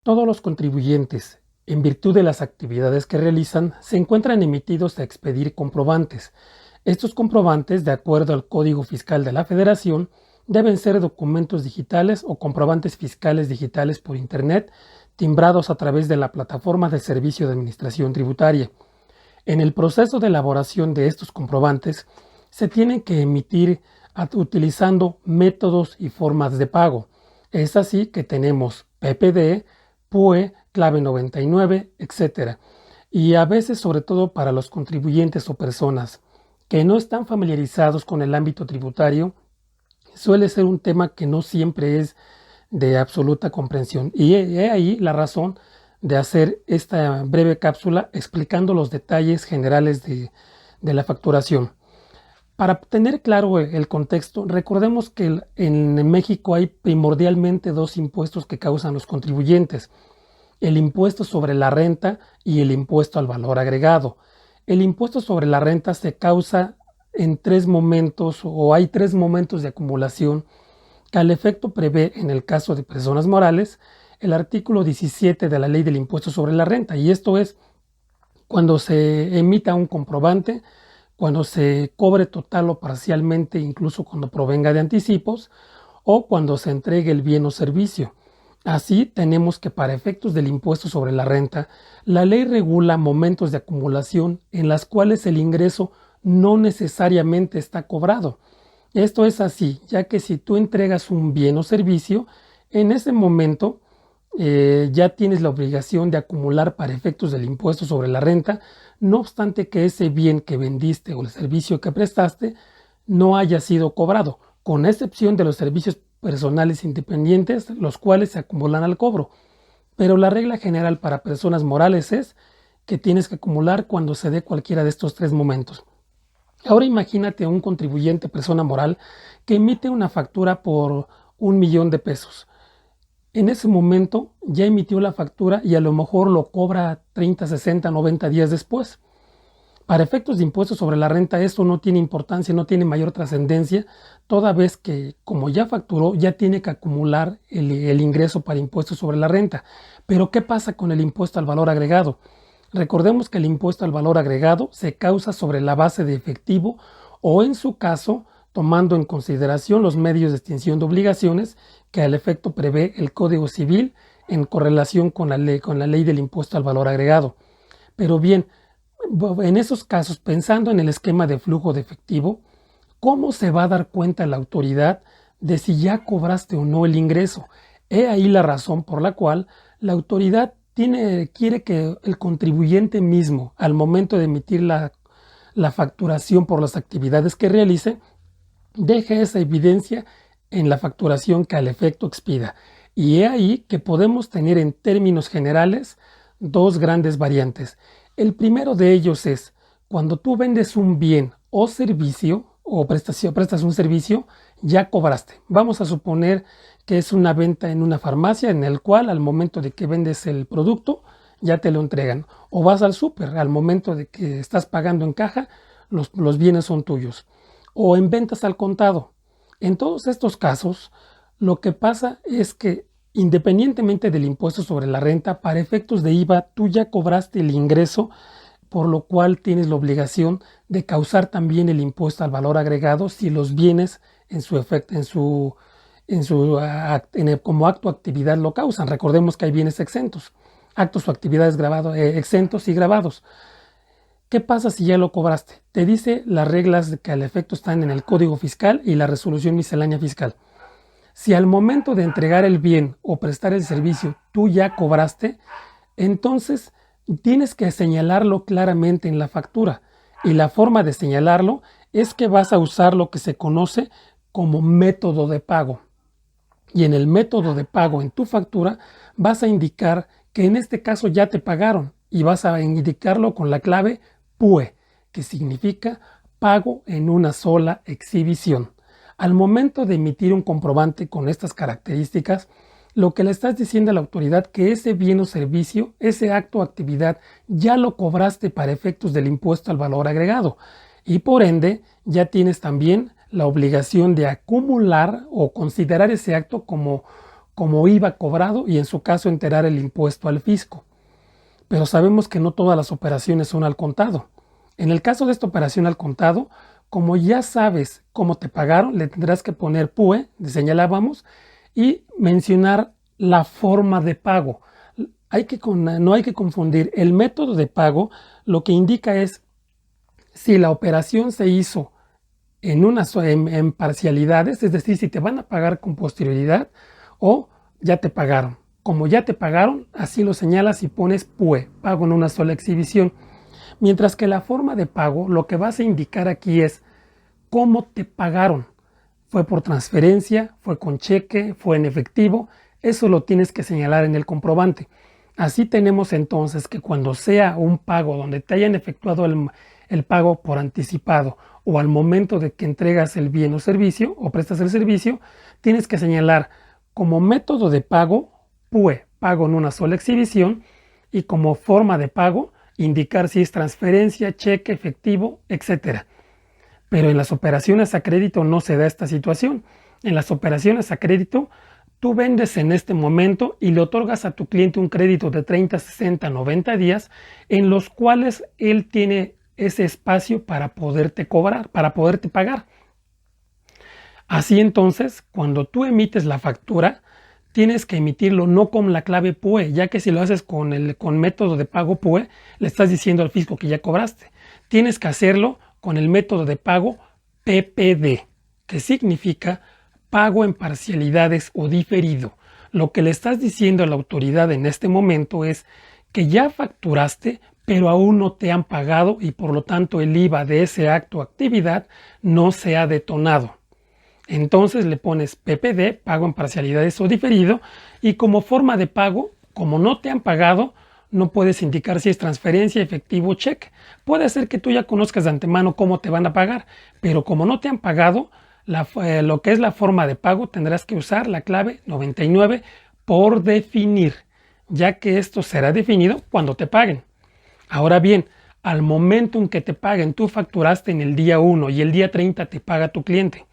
Todos los contribuyentes, en virtud de las actividades que realizan, se encuentran emitidos a expedir comprobantes. Estos comprobantes, de acuerdo al Código Fiscal de la Federación, deben ser documentos digitales o comprobantes fiscales digitales por Internet, timbrados a través de la plataforma de Servicio de Administración Tributaria. En el proceso de elaboración de estos comprobantes, se tienen que emitir utilizando métodos y formas de pago. Es así que tenemos PPD, PUE, clave 99, etc. Y a veces, sobre todo para los contribuyentes o personas que no están familiarizados con el ámbito tributario, suele ser un tema que no siempre es de absoluta comprensión. Y he ahí la razón de hacer esta breve cápsula explicando los detalles generales de la facturación. Para tener claro el contexto, recordemos que en México hay primordialmente dos impuestos que causan los contribuyentes: el impuesto sobre la renta y el impuesto al valor agregado. El impuesto sobre la renta se causa en tres momentos, o hay tres momentos de acumulación que al efecto prevé, en el caso de personas morales, el artículo 17 de la Ley del Impuesto sobre la Renta, y esto es cuando se emita un comprobante, cuando se cobre total o parcialmente, incluso cuando provenga de anticipos, o cuando se entregue el bien o servicio. Así, tenemos que para efectos del impuesto sobre la renta, la ley regula momentos de acumulación en las cuales el ingreso no necesariamente está cobrado. Esto es así, ya que si tú entregas un bien o servicio, en ese momento ya tienes la obligación de acumular para efectos del impuesto sobre la renta, no obstante que ese bien que vendiste o el servicio que prestaste no haya sido cobrado, con excepción de los servicios personales independientes, los cuales se acumulan al cobro. Pero la regla general para personas morales es que tienes que acumular cuando se dé cualquiera de estos tres momentos. Ahora imagínate un contribuyente, persona moral, que emite una factura por 1,000,000 de pesos. En ese momento ya emitió la factura y a lo mejor lo cobra 30, 60, 90 días después. Para efectos de impuestos sobre la renta, esto no tiene importancia, no tiene mayor trascendencia, toda vez que, como ya facturó, ya tiene que acumular el ingreso para impuestos sobre la renta. Pero ¿qué pasa con el impuesto al valor agregado? Recordemos que el impuesto al valor agregado se causa sobre la base de efectivo o, en su caso, tomando en consideración los medios de extinción de obligaciones que al efecto prevé el Código Civil en correlación con la ley del impuesto al valor agregado. Pero bien, en esos casos, pensando en el esquema de flujo de efectivo, ¿cómo se va a dar cuenta la autoridad de si ya cobraste o no el ingreso? He ahí la razón por la cual la autoridad quiere que el contribuyente mismo, al momento de emitir la facturación por las actividades que realice, deje esa evidencia en la facturación que al efecto expida. Y he ahí que podemos tener en términos generales dos grandes variantes. El primero de ellos es cuando tú vendes un bien o servicio o prestas un servicio, ya cobraste. Vamos a suponer que es una venta en una farmacia en el cual al momento de que vendes el producto ya te lo entregan. O vas al súper, al momento de que estás pagando en caja, los bienes son tuyos. O en ventas al contado. En todos estos casos, lo que pasa es que independientemente del impuesto sobre la renta, para efectos de IVA, tú ya cobraste el ingreso, por lo cual tienes la obligación de causar también el impuesto al valor agregado si los bienes como acto o actividad lo causan. Recordemos que hay bienes exentos, actos o actividades exentos y gravados. ¿Qué pasa si ya lo cobraste? Te dice las reglas que al efecto están en el Código Fiscal y la Resolución Miscelánea Fiscal. Si al momento de entregar el bien o prestar el servicio tú ya cobraste, entonces tienes que señalarlo claramente en la factura. Y la forma de señalarlo es que vas a usar lo que se conoce como método de pago. Y en el método de pago en tu factura vas a indicar que en este caso ya te pagaron y vas a indicarlo con la clave PUE, que significa pago en una sola exhibición. Al momento de emitir un comprobante con estas características, lo que le estás diciendo a la autoridad que ese bien o servicio, ese acto o actividad, ya lo cobraste para efectos del impuesto al valor agregado y por ende ya tienes también la obligación de acumular o considerar ese acto como como IVA cobrado y en su caso enterar el impuesto al fisco. Pero sabemos que no todas las operaciones son al contado. En el caso de esta operación al contado, como ya sabes cómo te pagaron, le tendrás que poner PUE, señalábamos, y mencionar la forma de pago. No hay que confundir. El método de pago lo que indica es si la operación se hizo en parcialidades, es decir, si te van a pagar con posterioridad o ya te pagaron. Como ya te pagaron, así lo señalas y pones PUE, pago en una sola exhibición. Mientras que la forma de pago, lo que vas a indicar aquí es cómo te pagaron. ¿Fue por transferencia? ¿Fue con cheque? ¿Fue en efectivo? Eso lo tienes que señalar en el comprobante. Así tenemos entonces que cuando sea un pago donde te hayan efectuado el pago por anticipado o al momento de que entregas el bien o servicio o prestas el servicio, tienes que señalar como método de pago PUE, pago en una sola exhibición, y como forma de pago indicar si es transferencia, cheque, efectivo, etc. Pero en las operaciones a crédito no se da esta situación. En las operaciones a crédito, tú vendes en este momento y le otorgas a tu cliente un crédito de 30, 60, 90 días en los cuales él tiene ese espacio para poderte cobrar, para poderte pagar. Así entonces, cuando tú emites la factura, tienes que emitirlo no con la clave PUE, ya que si lo haces con método de pago PUE, le estás diciendo al fisco que ya cobraste. Tienes que hacerlo con el método de pago PPD, que significa pago en parcialidades o diferido. Lo que le estás diciendo a la autoridad en este momento es que ya facturaste, pero aún no te han pagado y por lo tanto el IVA de ese acto o actividad no se ha detonado. Entonces le pones PPD, pago en parcialidades o diferido, y como forma de pago, como no te han pagado, no puedes indicar si es transferencia, efectivo o cheque. Puede ser que tú ya conozcas de antemano cómo te van a pagar, pero como no te han pagado, lo que es la forma de pago tendrás que usar la clave 99 por definir, ya que esto será definido cuando te paguen. Ahora bien, al momento en que te paguen, tú facturaste en el día 1 y el día 30 te paga tu cliente.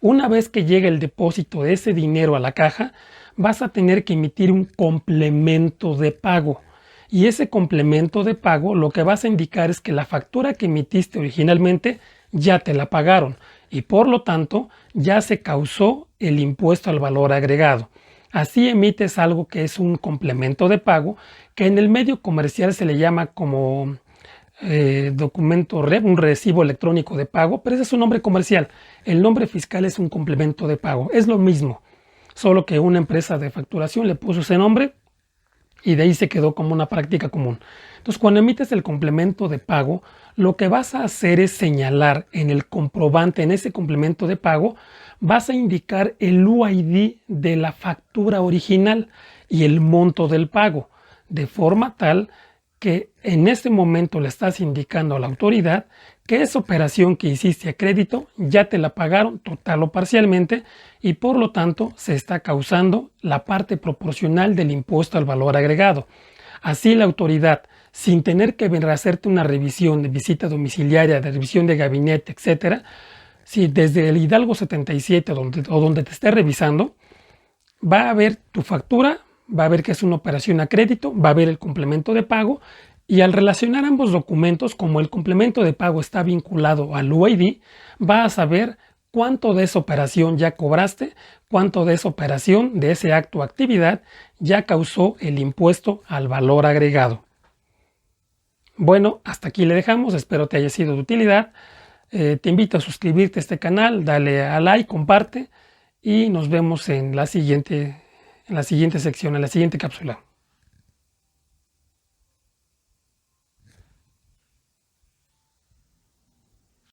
Una vez que llegue el depósito de ese dinero a la caja, vas a tener que emitir un complemento de pago. Y ese complemento de pago lo que vas a indicar es que la factura que emitiste originalmente ya te la pagaron y por lo tanto ya se causó el impuesto al valor agregado. Así emites algo que es un complemento de pago, que en el medio comercial se le llama como documento REV, un recibo electrónico de pago, pero ese es un nombre comercial. El nombre fiscal es un complemento de pago. Es lo mismo, solo que una empresa de facturación le puso ese nombre y de ahí se quedó como una práctica común. Entonces, cuando emites el complemento de pago, lo que vas a hacer es señalar en el comprobante, en ese complemento de pago, vas a indicar el UID de la factura original y el monto del pago, de forma tal que en este momento le estás indicando a la autoridad que esa operación que hiciste a crédito ya te la pagaron total o parcialmente y por lo tanto se está causando la parte proporcional del impuesto al valor agregado. Así la autoridad, sin tener que venir a hacerte una revisión de visita domiciliaria, de revisión de gabinete, etcétera, si desde el Hidalgo 77 donde te esté revisando, va a ver tu factura, va a ver que es una operación a crédito, va a ver el complemento de pago y al relacionar ambos documentos, como el complemento de pago está vinculado al UID, va a saber cuánto de esa operación ya cobraste, cuánto de esa operación, de ese acto o actividad, ya causó el impuesto al valor agregado. Bueno, hasta aquí le dejamos, espero te haya sido de utilidad. Te invito a suscribirte a este canal, dale a like, comparte y nos vemos en la siguiente sección, en la siguiente cápsula.